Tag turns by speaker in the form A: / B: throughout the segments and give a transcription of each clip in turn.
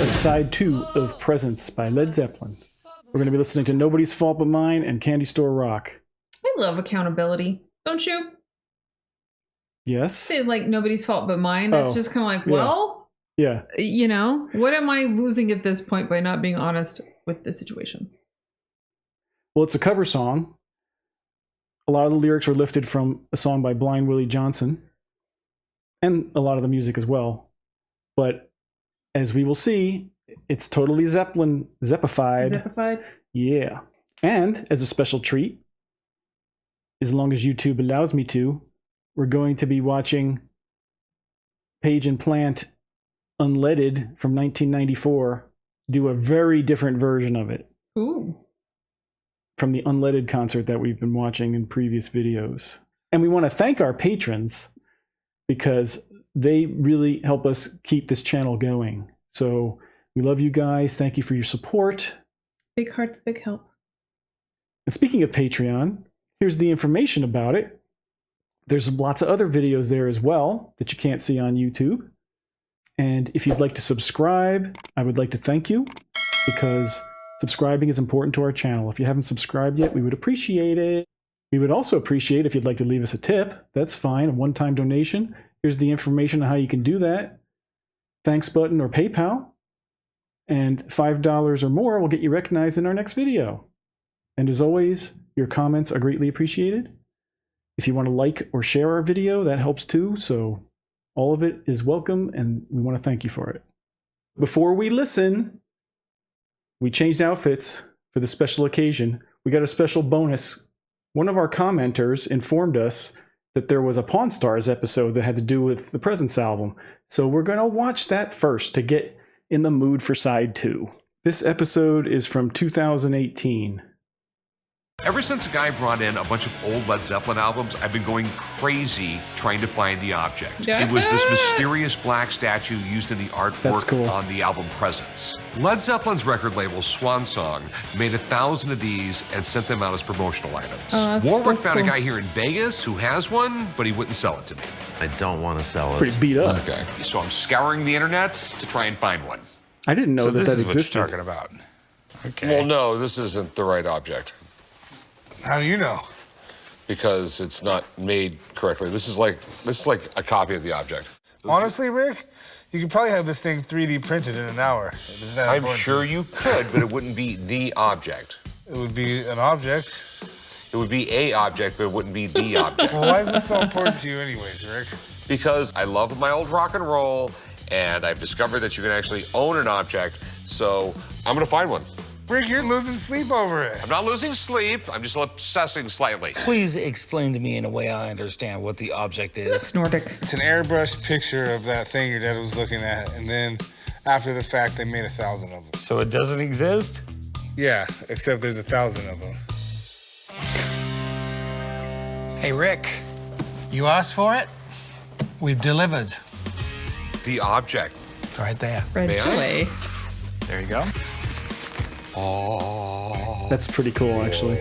A: of side 2 of Presents by Led Zeppelin. We're going to be listening to Nobody's Fault But Mine and Candy Store Rock.
B: I love accountability. Don't you?
A: Yes.
B: Say like nobody's fault but mine. That's just kind of like, well,
A: yeah.
B: You know, what am I losing at this point by not being honest with the situation?
A: Well, it's a cover song. A lot of the lyrics were lifted from a song by Blind Willie Johnson, and a lot of the music as well. But as we will see, it's totally Zeppified.
B: Zeppified?
A: Yeah. And as a special treat, as long as YouTube allows me to, we're going to be watching Page and Plant Unledded from 1994 do a very different version of it.
B: Ooh.
A: From the Unledded concert that we've been watching in previous videos. And we want to thank our patrons because they really help us keep this channel going. So we love you guys. Thank you for your support.
B: Big hearts, big help.
A: And speaking of Patreon, here's the information about it. There's lots of other videos there as well that you can't see on YouTube. And if you'd like to subscribe, I would like to thank you because subscribing is important to our channel. If you haven't subscribed yet, we would appreciate it. We would also appreciate if you'd like to leave us a tip. That's fine, a one-time donation. Here's the information on how you can do that. Thanks button or PayPal. And $5 or more will get you recognized in our next video. And as always, your comments are greatly appreciated. If you want to like or share our video, that helps too. So all of it is welcome, and we want to thank you for it. Before we listen, we changed outfits for the special occasion. We got a special bonus. One of our commenters informed us that there was a Pawn Stars episode that had to do with the Presents album. So we're going to watch that first to get in the mood for side 2. This episode is from 2018.
C: Ever since a guy brought in a bunch of old Led Zeppelin albums, I've been going crazy trying to find the object. It was this mysterious black statue used in the artwork on the album Presents. Led Zeppelin's record label, Swan Song, made 1,000 of these and sent them out as promotional items. Warwick found a guy here in Vegas who has one, but he wouldn't sell it to me.
D: I don't want to sell it.
A: Pretty beat up.
C: Okay. So I'm scouring the internet to try and find one.
A: I didn't know that existed.
E: This is what you're talking about. Okay.
C: Well, no, this isn't the right object.
E: How do you know?
C: Because it's not made correctly. This is like a copy of the object.
E: Honestly, Rick, you could probably have this thing 3D printed in an hour.
C: I'm sure you could, but it wouldn't be the object.
E: It would be an object.
C: It would be a object, but it wouldn't be the object.
E: Well, why is this so important to you anyways, Rick?
C: Because I love my old rock and roll, and I've discovered that you can actually own an object, so I'm gonna find one.
E: Rick, you're losing sleep over it.
C: I'm not losing sleep. I'm just obsessing slightly.
F: Please explain to me in a way I understand what the object is.
B: It's Nordic.
E: It's an airbrushed picture of that thing your dad was looking at, and then after the fact, they made 1,000 of them.
F: So it doesn't exist?
E: Yeah, except there's 1,000 of them.
G: Hey, Rick, you asked for it? We've delivered.
C: The object.
G: Right there.
C: May I?
F: There you go.
C: Oh.
A: That's pretty cool, actually.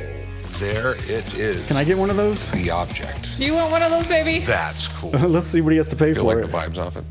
C: There it is.
A: Can I get one of those?
C: The object.
B: Do you want one of those, baby?
C: That's cool.
A: Let's see what he has to pay
C: Feel
A: for
C: like
A: it.
C: the vibes off it.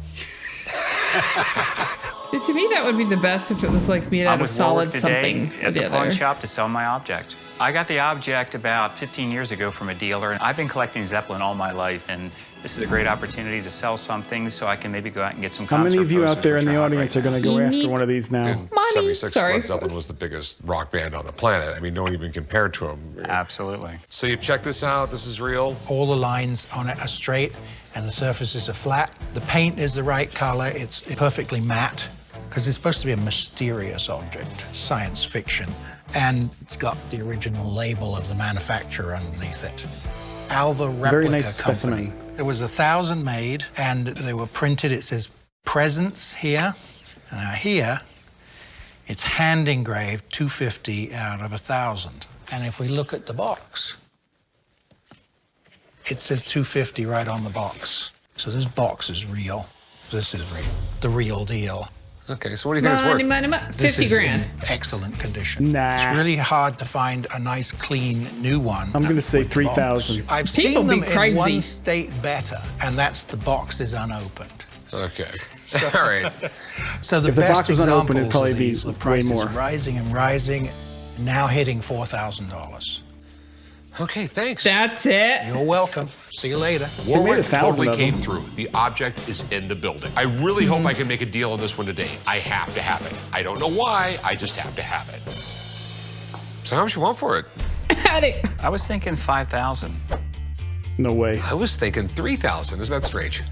B: To me, that would be the best if it was like made out of solid something or
H: at
B: the
H: the pawn
B: other.
H: shop to sell my object. I got the object about 15 years ago from a dealer, and I've been collecting Zeppelin all my life, and this is a great opportunity to sell something so I can maybe go out and get some
A: How
H: concert
A: many of you
H: posters,
A: out there in
H: which
A: the
H: are hot
A: audience
H: right
A: are going to
H: now.
A: go
B: Unique
A: after one of these now?
C: In
B: Money.
C: 76,
B: Sorry.
C: Led Zeppelin was the biggest rock band on the planet. I mean, no one even compared to them.
H: Absolutely.
C: So you've checked this out. This is real.
G: All the lines on it are straight and the surfaces are flat. The paint is the right color. It's perfectly matte because it's supposed to be a mysterious object, science fiction. And it's got the original label of the manufacturer underneath it. Alva Replica
A: Very nice
G: Company.
A: specimen.
G: There was 1,000 made, and they were printed. It says Presents here. Here, it's hand engraved 250 out of 1,000. And if we look at the box, it says 250 right on the box. So this box is real. This is real. The real deal.
C: Okay, so what do you think it's worth?
B: Money.
G: This
B: 50
G: is
B: grand.
G: in excellent condition.
A: Nah.
G: It's really hard to find a nice, clean, new one.
A: I'm going to say
G: with the box.
A: 3,000.
G: I've
B: People
G: seen them
B: be
G: in
B: crazy.
G: one state better, and that's the box is unopened.
C: Okay. All right.
G: So the
A: If the
G: best
A: box was unopened, it'd
G: examples
A: probably
G: of
A: be
G: these, the
A: way
G: price
A: more.
G: is rising and rising, now hitting $4,000.
C: Okay, thanks.
B: That's it.
G: You're welcome. See you later.
C: Warwick
A: 1,000
C: totally
A: of them.
C: came through. The object is in the building. I really hope I can make a deal on this one today. I have to have it. I don't know why, I just have to have it. So how much you want for it?
H: I was thinking 5,000.
A: No way.
C: I was thinking 3,000. Isn't that strange?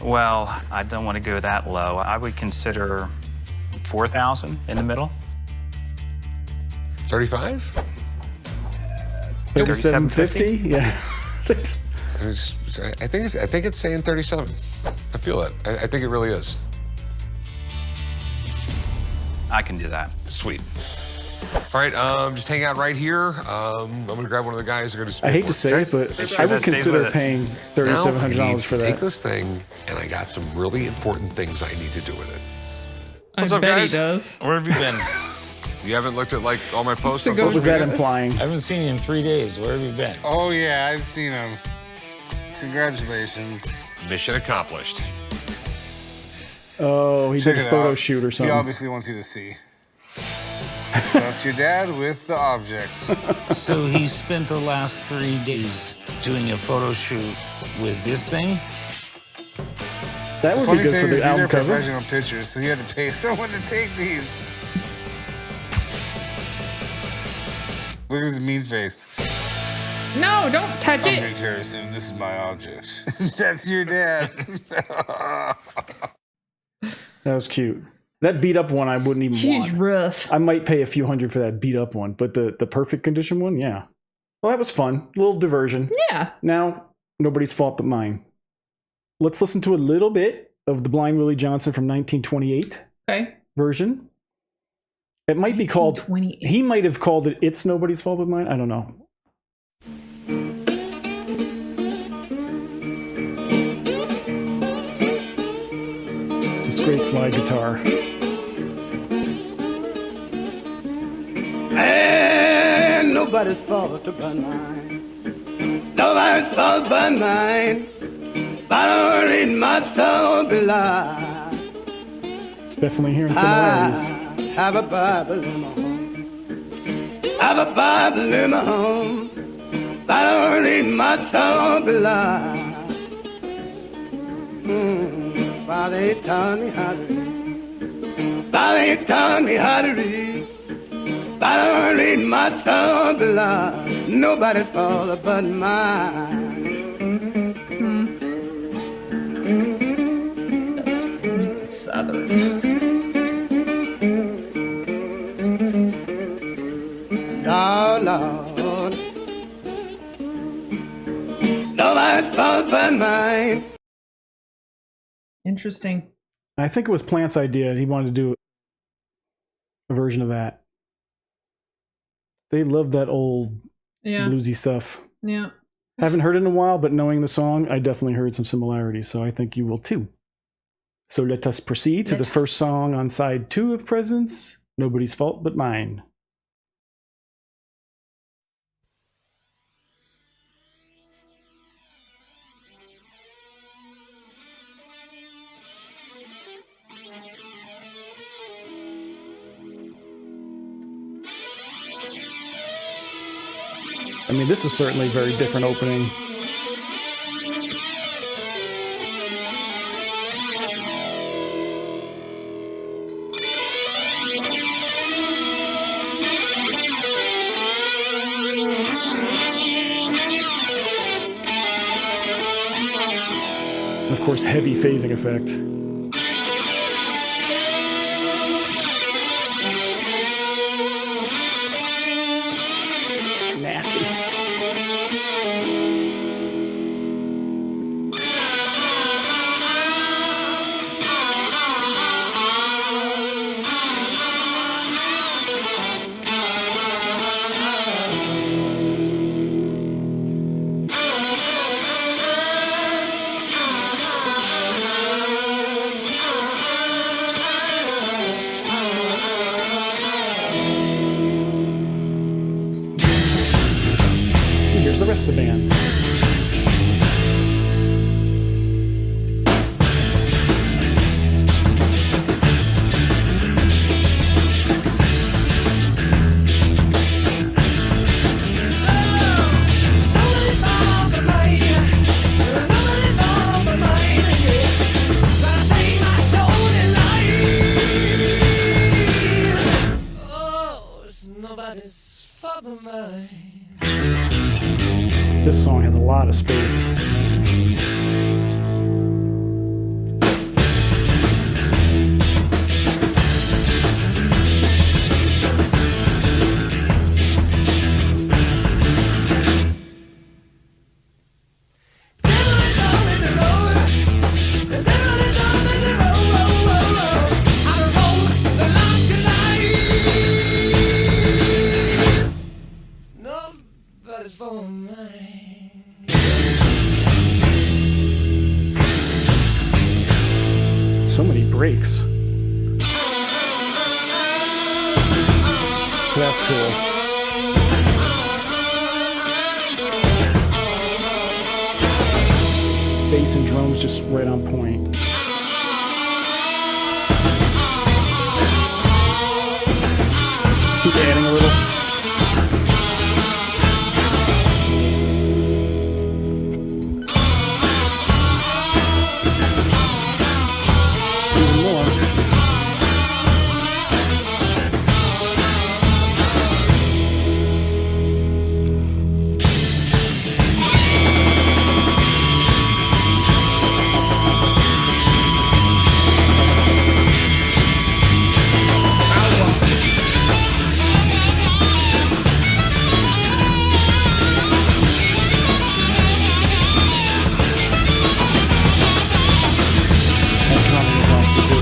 H: Well, I don't want to go that low. I would consider 4,000 in the middle.
C: 35?
A: 37.50? Yeah.
C: I think it's saying 37. I feel it. I think it really is.
H: I can do that.
C: Sweet. All right, just hang out right here. I'm gonna grab one of the guys who are gonna speak.
A: I hate to say it, but I would consider paying $3,700 for that.
C: Take this thing, and I got some really important things I need to do with it.
B: I bet
C: guys?
B: he does.
F: Where have you been?
C: You haven't looked at like all my posts on
B: What
A: What
C: social
A: was that
C: media?
A: implying?
F: I haven't seen you in 3 days. Where have you been?
E: Oh, yeah, I've seen him. Congratulations.
C: Mission accomplished.
A: Oh, he
E: Check
A: did a
E: it
A: photo
E: out.
A: shoot or
E: He
A: something.
E: obviously wants you to see. That's your dad with the objects.
F: So he spent the last 3 days doing a photo shoot with this thing?
A: That would be
E: Funny
A: good
E: thing
A: for
E: is,
A: the
E: these
A: album
E: are
A: cover.
E: professional pictures, so he had to pay someone to take these. Look at his mean face.
B: No, don't touch
E: I'm
B: it.
E: Nick Harrison. This is my object. That's your dad.
A: That was cute. That beat up one I wouldn't even
B: She's
A: want.
B: rough.
A: I might pay a few hundred for that beat up one, but the perfect condition one, yeah. Well, that was fun. A little diversion.
B: Yeah.
A: Now, nobody's fault but mine. Let's listen to a little bit of the Blind Willie Johnson from 1928
B: Okay.
A: version. It might be called,
B: 1928.
A: he might have called it It's Nobody's Fault But Mine. I don't know. It's great slide guitar.
I: And nobody's fault but mine. Nobody's fault but mine. But only my soul belongs.
A: Definitely hearing similarities.
I: I have a Bible in my home. Have a Bible in my home. But only my soul belongs. Father, he taught me how to read. Father, he taught me how to read. But only my soul belongs. Nobody's fault but mine.
B: That's really southern.
I: Oh, Lord. Nobody's fault but mine.
B: Interesting.
A: I think it was Plant's idea. He wanted to do a version of that. They love that old
B: Yeah.
A: bluesy stuff.
B: Yeah.
A: Haven't heard it in a while, but knowing the song, I definitely heard some similarities, so I think you will too. So let us proceed to the first song on side 2 of Presents, Nobody's Fault But Mine. I mean, this is certainly a very different opening. And of course, heavy phasing effect. It's nasty. this. So many breaks. That's cool. Bass and drums just right on point. Keep adding a little. Even more. That drumming is awesome too.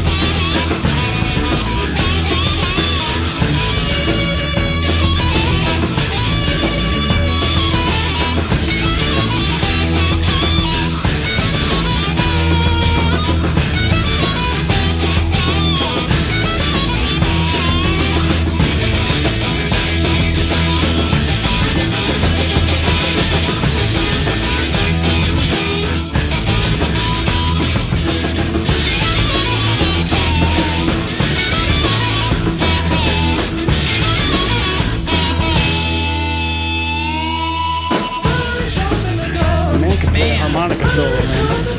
A: Man can play a harmonica solo, man.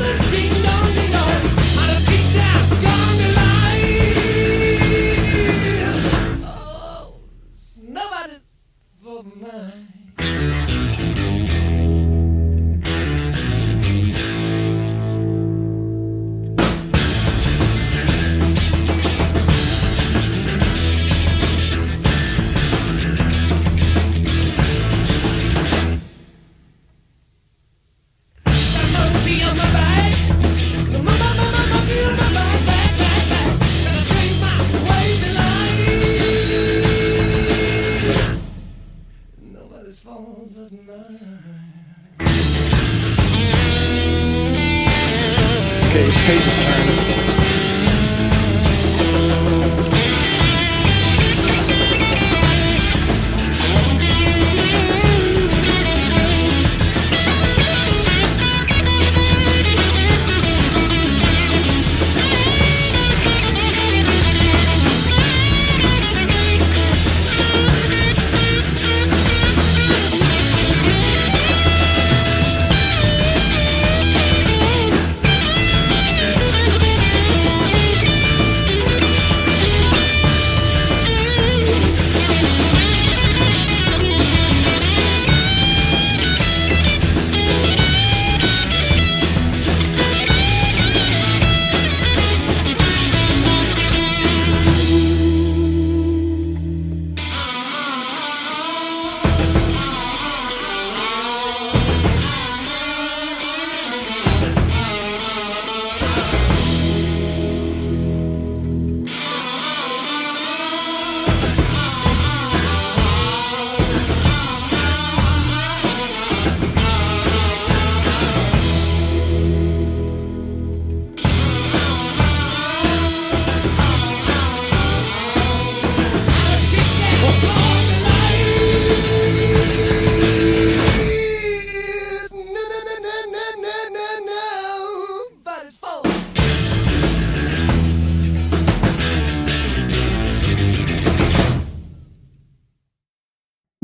A: Okay, it's Peyton's turn.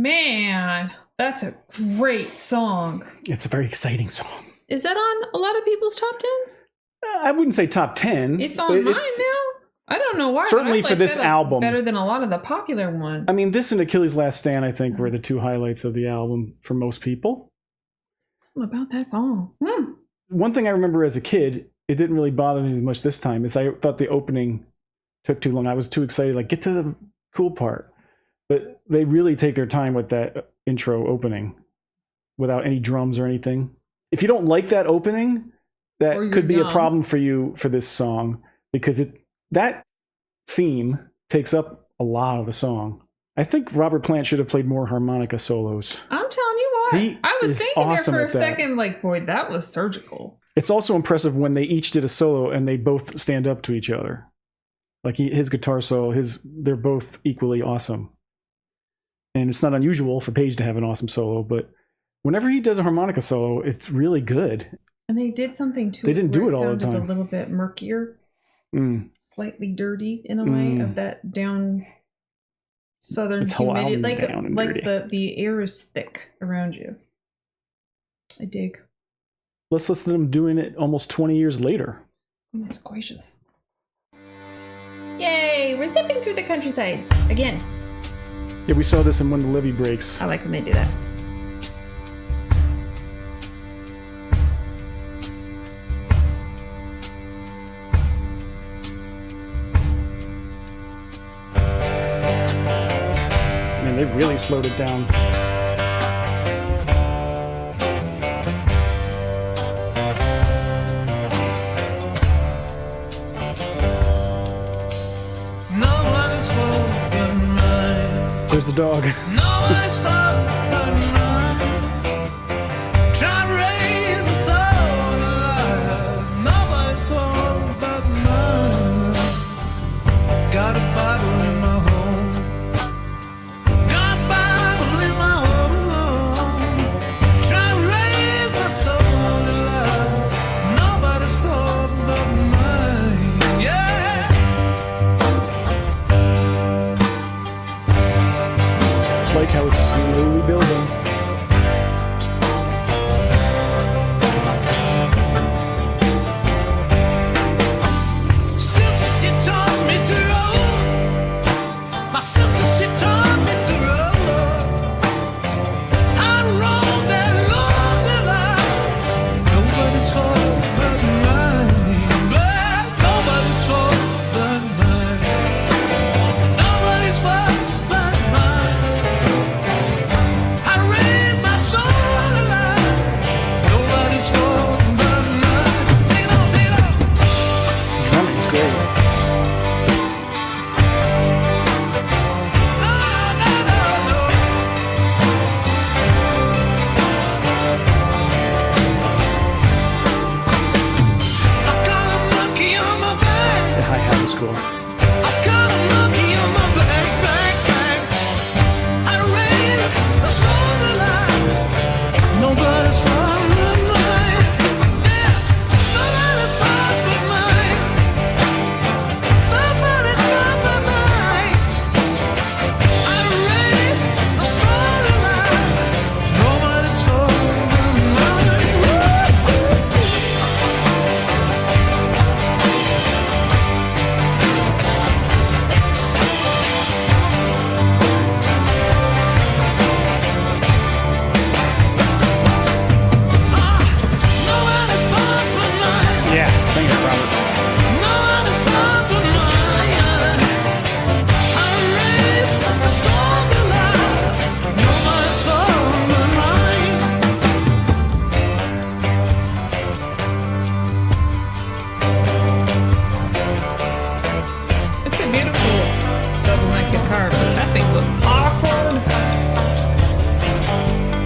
B: Man, that's a great song.
A: It's a very exciting song.
B: Is that on a lot of people's top tens?
A: I wouldn't say top 10.
B: It's on mine now. I don't know why.
A: Certainly
B: but I
A: for this
B: that
A: album.
B: better than a lot of the popular ones.
A: I mean, this and Achilles' Last Stand, I think, were the two highlights of the album for most people.
B: Something about that song.
A: One thing I remember as a kid, it didn't really bother me as much this time, is I thought the opening took too long. I was too excited, like, get to the cool part. But they really take their time with that intro opening without any drums or anything. If you don't like that opening, that could be a problem for you for this song, because that theme takes up a lot of the song. I think Robert Plant should have played more harmonica solos.
B: I'm telling you what. I was thinking
A: awesome
B: there for a second, like, boy, that was surgical.
A: It's also impressive when they each did a solo and they both stand up to each other. Like his guitar solo, they're both equally awesome. And it's not unusual for Page to have an awesome solo, but whenever he does a harmonica solo, it's really good.
B: And they did something to it.
A: They didn't do it all the
B: sounded
A: time.
B: A little bit murkier, slightly dirty in a way of that down southern humidity. Like the air is thick around you. I dig.
A: Let's listen to them doing it almost 20 years later.
B: Goodness gracious. Yay! We're zipping through the countryside again.
A: Yeah, we saw this in When the Levee Breaks.
B: I like when they do that.
A: Man, they've really slowed it down. There's the dog.
J: Got a Bible in my home. Got a Bible in my home. Try to raise my soul to life. Nobody's fault but mine. Yeah.
A: Like how it's slowly building.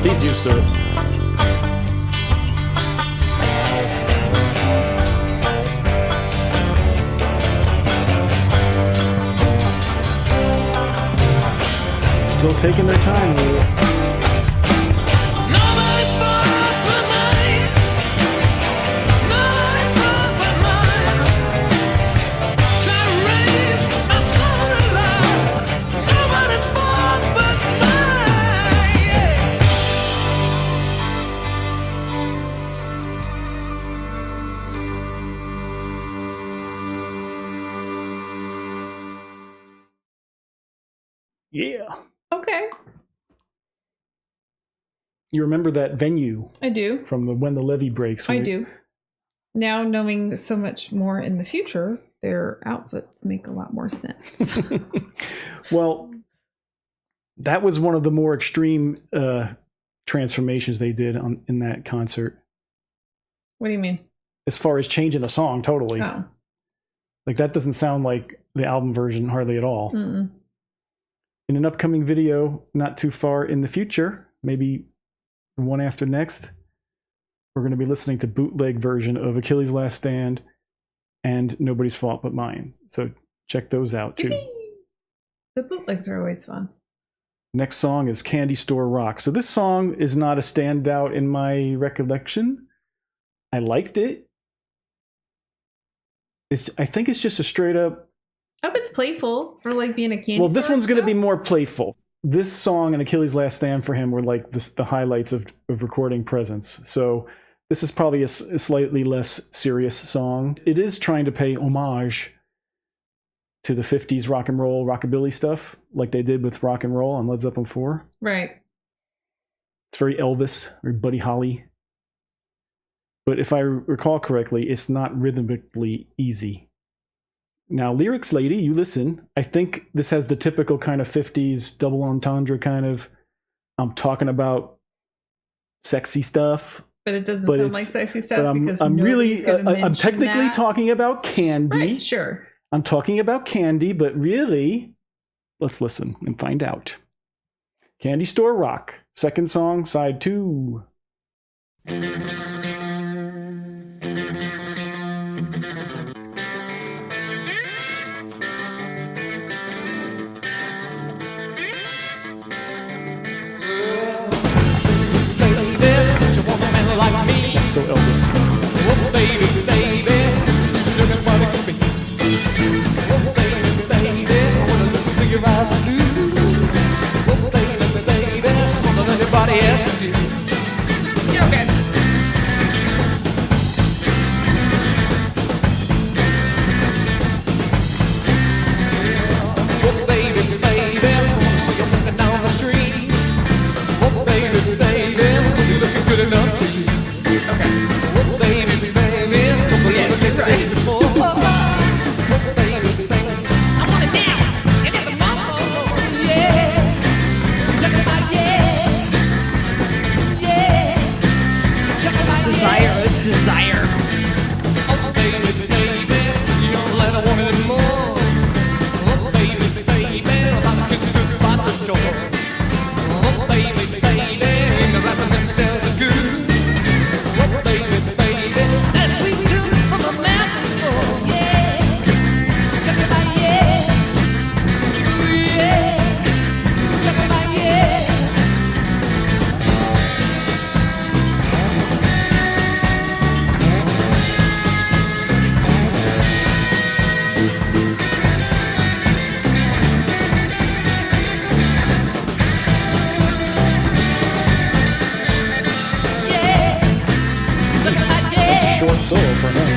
A: He's used to it. Still taking their time with it. Yeah.
B: Okay.
A: You remember that venue?
B: I do.
A: From the When the Levee Breaks.
B: I do. Now, knowing so much more in the future, their outfits make a lot more sense.
A: Well, that was one of the more extreme transformations they did in that concert.
B: What do you mean?
A: As far as changing the song, totally.
B: Oh.
A: Like, that doesn't sound like the album version hardly at all.
B: Mm-mm.
A: In an upcoming video, not too far in the future, maybe the one after next, we're going to be listening to bootleg version of Achilles' Last Stand and Nobody's Fault But Mine. So check those out too.
B: The bootlegs are always fun.
A: Next song is Candy Store Rock. So this song is not a standout in my recollection. I liked it. I think it's just a straight up...
B: I hope it's playful for like being a candy
A: Well, this
B: store
A: one's going to
B: stuff.
A: be more playful. This song and Achilles' Last Stand for him were like the highlights of recording presence. So this is probably a slightly less serious song. It is trying to pay homage to the 50s rock and roll, rockabilly stuff, like they did with Rock and Roll on Led Zeppelin 4.
B: Right.
A: It's very Elvis, very Buddy Holly. But if I recall correctly, it's not rhythmically easy. Now, lyrics lady, you listen. I think this has the typical kind of 50s double entendre kind of, I'm talking about sexy stuff.
B: But it doesn't sound like sexy stuff because
A: I'm technically
B: that.
A: talking about candy.
B: Right, sure.
A: I'm talking about candy, but really, let's listen and find out. Candy Store Rock, second song, side 2. That's so Elvis.
J: Oh, baby, baby, just as everybody can be. Oh, baby, baby, I wanna look into your eyes and blue. Oh, baby, baby, smaller than anybody else can do.
B: Yeah, okay.
J: Oh, baby, baby, I wanna see you walking down the street. Oh, baby, baby, you're looking good enough to you.
B: Okay.
J: Oh, baby, baby, don't believe it takes this before. Oh, baby, baby, I want it now. And get the mama, yeah. Check it out, yeah. Yeah. Check it out,
B: Desire is desire.
J: Oh, baby, baby, you don't let her want it anymore. Oh, baby, baby, I'm about to kiss you goodbye at the store. Oh, baby, baby, the rapper that sells the good. Oh, baby, baby, that sweet tune from a mountain's full, yeah. Check it out, yeah. Ooh, yeah. Check it out, yeah.
A: That's a short solo for him.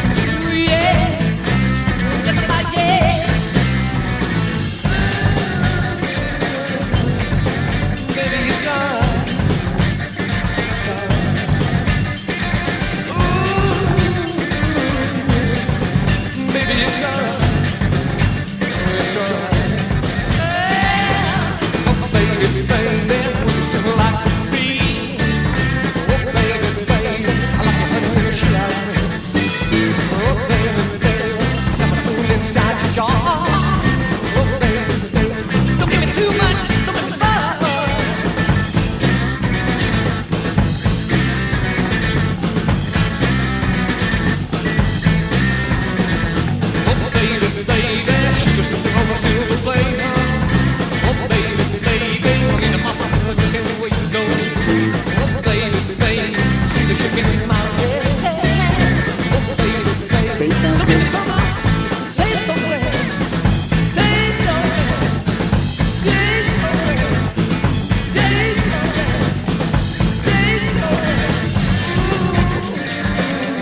A: Bass sounds good.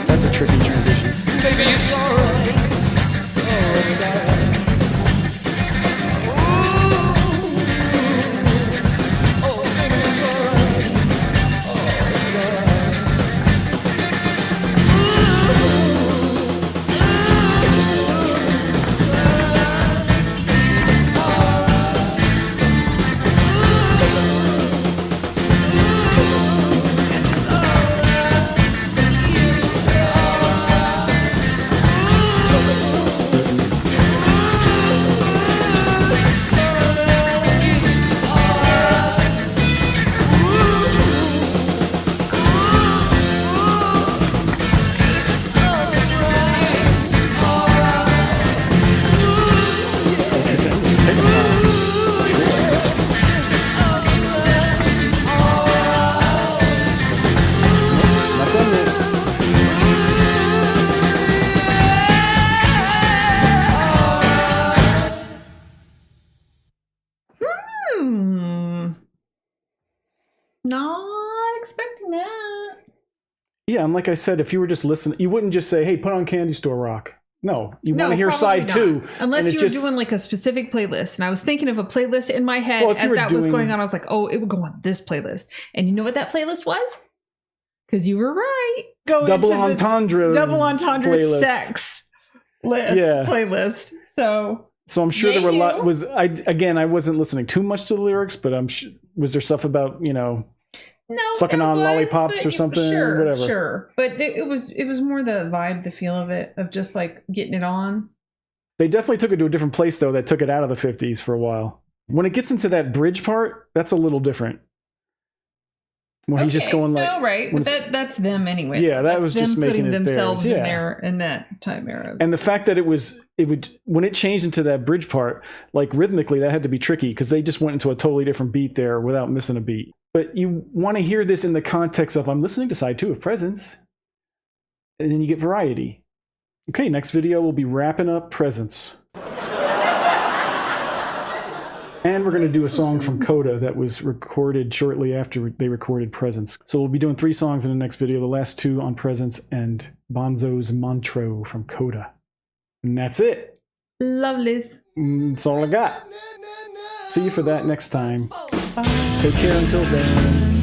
A: That's a tricky transition.
J: Baby, it's alright. Oh, it's alright. Oh, baby, it's alright. Oh,
B: Not expecting that.
A: Yeah, and like I said, if you were just listening, you wouldn't just say, hey, put on Candy Store Rock. No, you want to hear side 2.
B: Unless you were doing like a specific playlist. And I was thinking of a playlist in my head as that was going on. I was like, oh, it would go on this playlist. And you know what that playlist was? Because you were right.
A: Double entendre
B: playlist. Sex list playlist. So I'm
A: sure there were a lot. I wasn't listening too much to the lyrics, but I'm sure, was there stuff about, sucking on lollipops or something?
B: Sure,
A: whatever.
B: Sure. But it was more the vibe, the feel of it, of just like getting it on.
A: They definitely took it to a different place though, that took it out of the 50s for a while. When it gets into that bridge part, that's a little different. When he's just going like,
B: right, but that's them anyway.
A: Yeah, that was just making it
B: themselves
A: theirs.
B: in there in that time era.
A: And the fact that it would when it changed into that bridge part, like rhythmically, that had to be tricky because they just went into a totally different beat there without missing a beat. But you want to hear this in the context of I'm listening to side 2 of Presence, and then you get variety. Okay, next video we'll be wrapping up Presence. And we're going to do a song from Coda that was recorded shortly after they recorded Presence. So we'll be doing 3 songs in the next video, the last 2 on Presence and Bonzo's Montreux from Coda. And that's it.
B: Lovely.
A: That's all I got. See you for that next time. Take care until then.